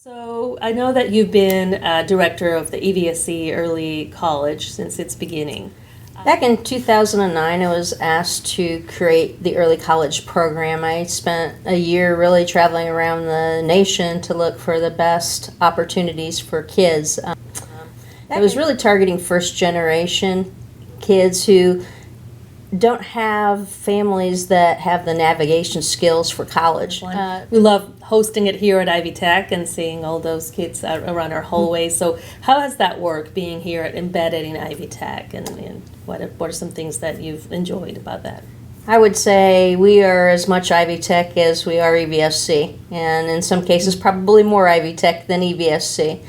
So I know that you've been director of the EVSC Early College since its beginning. Back in 2009, I was asked to create the Early College program. I spent a year really traveling around the nation to look for the best opportunities for kids. It was really targeting first generation kids who don't have families that have the navigation skills for college. We love hosting it here at Ivy Tech and seeing all those kids around our hallways. So how has that worked, being here at embedded in Ivy Tech, and what are some things that you've enjoyed about that? I would say we are as much Ivy Tech as we are EVSC, and in some cases probably more Ivy Tech than EVSC.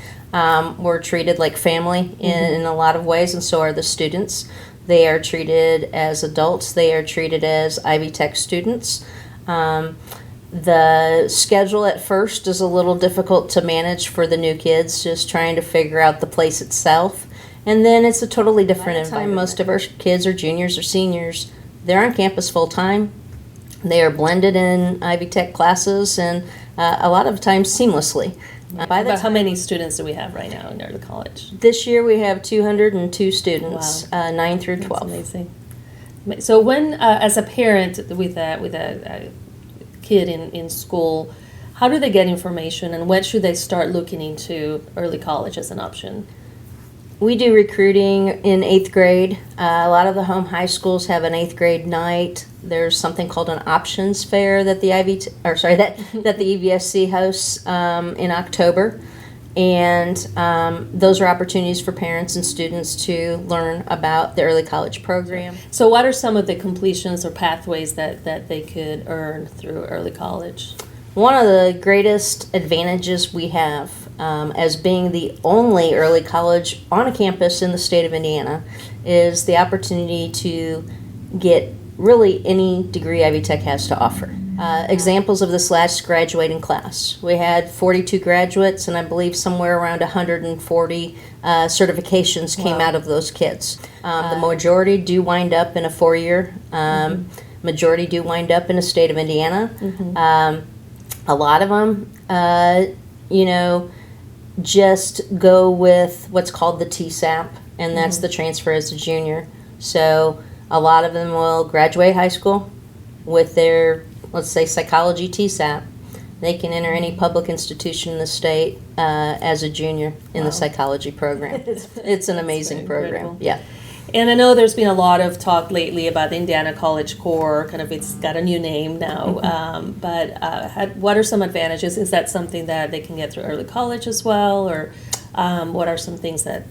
We're treated like family in a lot of ways, and so are the students. They are treated as adults. They are treated as Ivy Tech students. The schedule at first is a little difficult to manage for the new kids, just trying to figure out the place itself. And then it's a totally different environment. Most of our kids are juniors or seniors. They're on campus full time. They are blended in Ivy Tech classes, and a lot of times seamlessly. About how many students do we have right now in Early College? This year we have 202 students, Wow. 9 through 12. That's amazing. So when, as a parent with a kid in school, how do they get information, and when should they start looking into Early College as an option? We do recruiting in 8th grade. A lot of the home high schools have an 8th grade night. There's something called an options fair that the that the EVSC hosts in October, and those are opportunities for parents and students to learn about the Early College program. So what are some of the completions or pathways that they could earn through Early College? One of the greatest advantages we have as being the only early college on a campus in the state of Indiana is the opportunity to get really any degree Ivy Tech has to offer. Examples of this last graduating class. We had 42 graduates, and I believe somewhere around 140 certifications came out of those kids. The majority do wind up in a 4-year. Majority do wind up in the state of Indiana. A lot of them, just go with what's called the TSAP, and that's the transfer as a junior. So a lot of them will graduate high school with their, let's say, psychology TSAP. They can enter any public institution in the state as a junior in the psychology program. It's an amazing program. Incredible. Yeah. And I know there's been a lot of talk lately about the Indiana College Core. Kind of, it's got a new name now. But what are some advantages? Is that something that they can get through Early College as well, or what are some things that?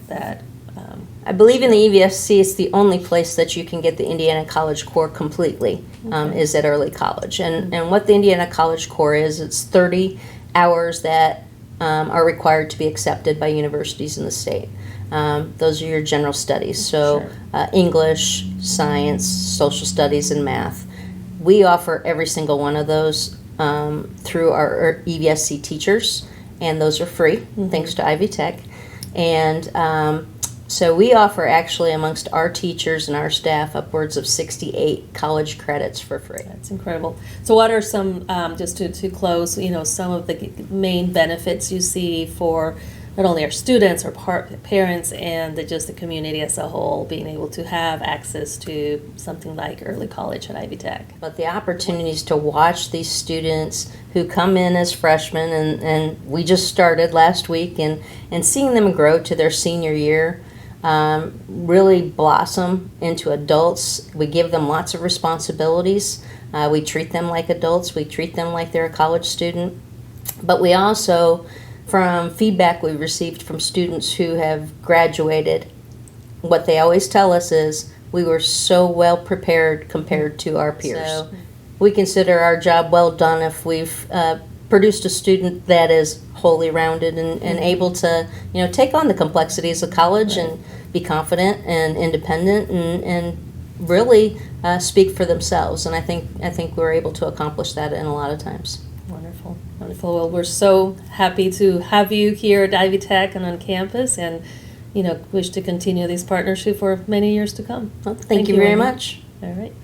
I believe in the EVSC, it's the only place that you can get the Indiana College Core completely, is at Early College. And what the Indiana College Core is, it's 30 hours that are required to be accepted by universities in the state. Those are your general studies, so English, science, social studies, and math. We offer every single one of those through our EVSC teachers, and those are free, thanks to Ivy Tech. And so we offer, actually, amongst our teachers and our staff, upwards of 68 college credits for free. That's incredible. So what are some, just to close, some of the main benefits you see for not only our students or parents and just the community as a whole, being able to have access to something like Early College at Ivy Tech? But the opportunities to watch these students who come in as freshmen, and we just started last week, and seeing them grow to their senior year, really blossom into adults. We give them lots of responsibilities. We treat them like adults. We treat them like they're a college student. But we also, from feedback we've received from students who have graduated, what they always tell us is, we were so well prepared compared to our peers. So we consider our job well done if we've produced a student that is wholly rounded and able to take on the complexities of college and be confident and independent and really speak for themselves. And I think we're able to accomplish that in a lot of times. Wonderful. Well, we're so happy to have you here at Ivy Tech and on campus, and wish to continue this partnership for many years to come. Well, thank you very Wendy. much. All right. Thank